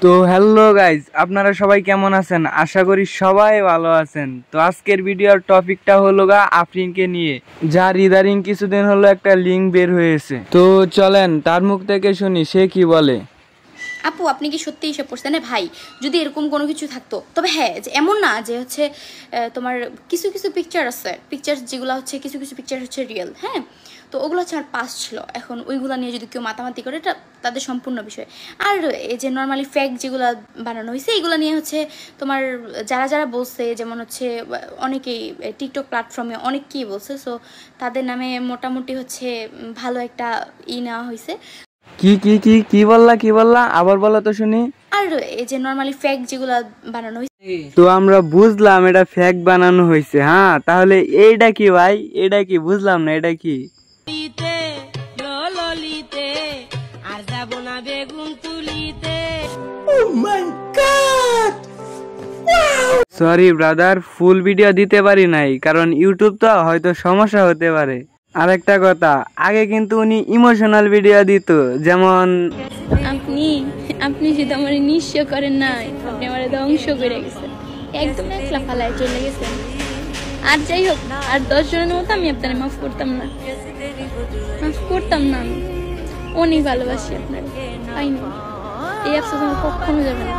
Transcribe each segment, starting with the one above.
তো hello guys, আপনারা সবাই কেমন আছেন? আশা করি সবাই ভালো আছেন। তো আজকের ভিডিওর টপিকটা হলো আফরিনকে নিয়ে, যার ইদারিং কিছুদিন হলো একটা লিঙ্ক বের হয়েছে। তো চলেন তার মুখ থেকে শুনি সে কি বলে। আপু, আপনি কি সত্যি এসব করছেন? ভাই, যদি এরকম কোনো কিছু থাকতো, তবে হ্যাঁ, যে এমন না যে হচ্ছে তোমার কিছু কিছু পিকচার আছে, পিকচার যেগুলো হচ্ছে কিছু কিছু পিকচার হচ্ছে রিয়েল, হ্যাঁ, তো ওগুলো হচ্ছে আমার পাস ছিল। এখন ওইগুলো নিয়ে যদি কেউ মাতামাতি করে, এটা তাদের সম্পূর্ণ বিষয়। আর এই যে নর্মালি ফেক যেগুলো বানানো হয়েছে, এইগুলো নিয়ে হচ্ছে তোমার যারা যারা বলছে, যেমন হচ্ছে অনেকেই টিকটক প্ল্যাটফর্মে অনেকেই বলছে, সো তাদের নামে মোটামুটি হচ্ছে ভালো একটা নেওয়া হয়েছে। কি কি কি কি বললা আবার বলো তো শুনি। আর এই যে নরমালি ফেক যেগুলো বানানো হয়েছে, তো আমরা বুঝলাম এটা ফেক বানানো হয়েছে। হ্যাঁ, তাহলে এইটা কি ভাই? এটা কি বুঝলাম না, এটা কি? আর যাব না বেগুন তুলিতে। Oh my god, sorry brother, full video দিতে পারি নাই, কারণ ইউটিউব তো হয়তো সমস্যা হতে পারে। আরেকটা কথা, আগে কিন্তু উনি ইমোশনাল ভিডিও দিত, যেমন আপনি যদি আমার নিঃস্ব করেন নাই, আপনি আমার ধ্বংস করে গেছেন, একদম একলা ফালায় চলে গেছেন। আর যাই হোক, আর 10 জনের মতো আমি আপনার মাফ করতাম না, আমি অনেক ভালোবাসি আপনার, পাইনি এই আফসোস আমার কখনো যাবে না।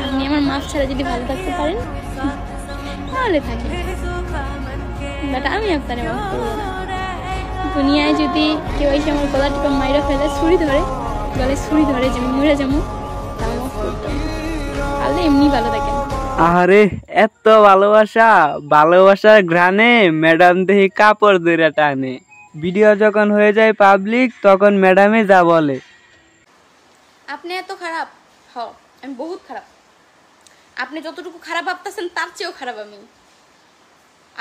আপনি আমার মাফ ছাড়া যদি ভালো থাকতে পারেন তাহলে থাকেন, বাট আমি আপনার মাফ করবো না। দুনিয়ায় যদি কেউ এসে আমার গলা টিপা মাইরা ফেলে, গলায় ছুরি ধরে যে আমি মরে যাবো, তাও মাফ করতাম। তাহলে এমনি ভালো থাকেন। আরে এত ভালোবাসার ঘ্রাণে ম্যাডাম দেখি কাপড় ধরে টানে। ভিডিও যখন হয়ে যায় পাবলিক, তখন ম্যাডামে যা বলে। আপনি এত খারাপ? আমি বহুত খারাপ। আপনি যতটুকু খারাপ ভাবতেছেন তার চেয়েও খারাপ আমি।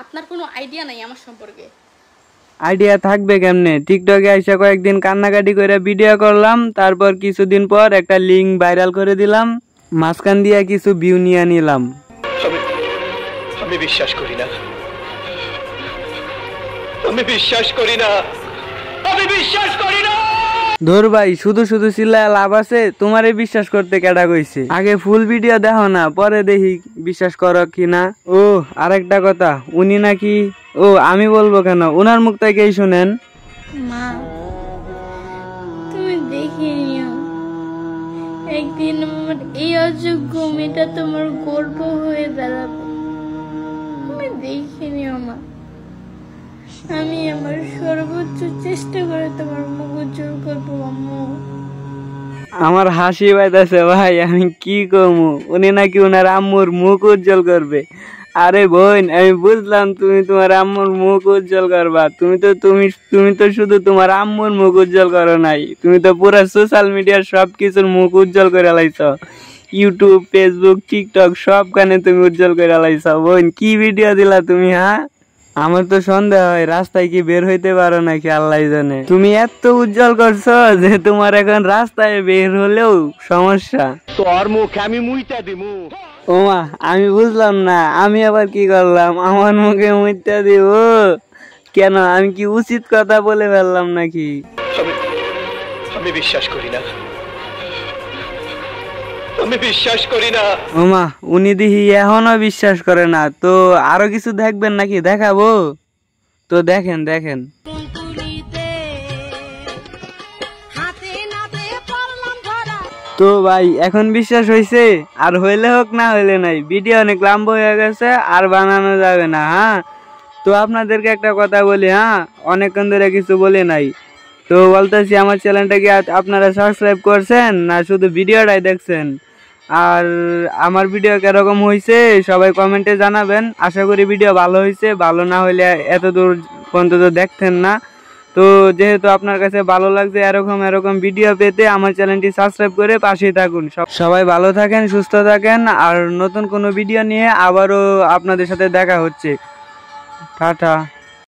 আপনার কোনো আইডিয়া নাই আমার সম্পর্কে। আইডিয়া থাকবে কেমনে? টিকটকে আইসা কয়েকদিন কান্নাকাটি করে ভিডিও করলাম, তারপর কিছুদিন পর একটা লিঙ্ক ভাইরাল করে দিলাম, মাঝখান দিয়ে কিছু ভিউ নিয়ে নিলাম। আমি বিশ্বাস করি না, আমি বিশ্বাস করি না। ধর ভাই, শুধু চিল্লায় লাভ আছে? তোমারে বিশ্বাস করতে কেডা কইছে? আগে ফুল ভিডিও দেখো না, পরে দেখি বিশ্বাস করো কিনা। ও আরেকটা কথা, উনি নাকি, ও আমি বলবো কেন, উনার মুখ থেকেই শুনেন। মা, তুমি দেখে নিও, একদিন আমার এই অযোগ্য মেয়েটা তোমার গর্ব হয়ে দাঁড়াবে। তুমি দেখে নিও মা, আমি আমার সর্বোচ্চ চেষ্টা করে তোমার মুখ উজ্জ্বল করবো আম্মু। আমার হাসি পাইতেছে ভাই, আমি কি কমু, উনি নাকি উনার আম্মুর মুখ উজ্জ্বল করবে। আরে বোন, আমি বুঝলাম তুমি তোমার আম্মুর মুখ উজ্জ্বল করবা, তুমি তো শুধু তোমার আম্মুর মুখ উজ্জ্বল করো নাই, তুমি তো পুরো সোশ্যাল মিডিয়ার সবকিছুর মুখ উজ্জ্বল করে লাইছ। ইউটিউব, ফেসবুক, টিকটক সবখানে তুমি উজ্জ্বল করে লাইছ। বোন, কি ভিডিও দিলা তুমি? হ্যাঁ, আমার তো সন্দেহ হয় রাস্তায় কি বের হইতে পারো নাকি আল্লাহ জানে। তুমি এত উজ্জ্বল করছো যে তোমার এখন রাস্তায় বের হলেও সমস্যা। তোর মুখে আমি মুইতা দিমু। ওমা, আমি বুঝলাম না, আমি আবার কি করলাম? আমার মুখে মুইতা দিব কেন? আমি কি উচিত কথা বলে ফেললাম নাকি? আমি বিশ্বাস করি না, আমি বিশ্বাস করি না। ওমা, উনি দেখি এখনো বিশ্বাস করে না। তো আরো কিছু দেখবেন নাকি? দেখাবো তো, দেখেন। তো ভাই, এখন বিশ্বাস হয়েছে? আর হইলে হোক, না হইলে নাই, ভিডিও অনেক লম্বা হয়ে গেছে, আর বানানো যাবে না। হ্যাঁ, তো আপনাদেরকে একটা কথা বলি, হ্যাঁ, অনেকক্ষণ ধরে কিছু বলি নাই, তো বলতেছি, আমার চ্যানেলটাকে আপনারা সাবস্ক্রাইব করছেন না শুধু ভিডিওটাই দেখছেন? আর আমার ভিডিও কিরকম হয়েছে সবাই কমেন্টে জানাবেন। আশা করি ভিডিও ভালো হয়েছে, ভালো না হইলে এত দূর পর্যন্ত দেখতেন না। তো যেহেতু আপনার কাছে ভালো লাগছে এরকম ভিডিও পেতে, আমার চ্যানেলটি সাবস্ক্রাইব করে পাশেই থাকুন। সবাই ভালো থাকেন, সুস্থ থাকেন, আর নতুন কোনো ভিডিও নিয়ে আবারও আপনাদের সাথে দেখা হচ্ছে। টাটা।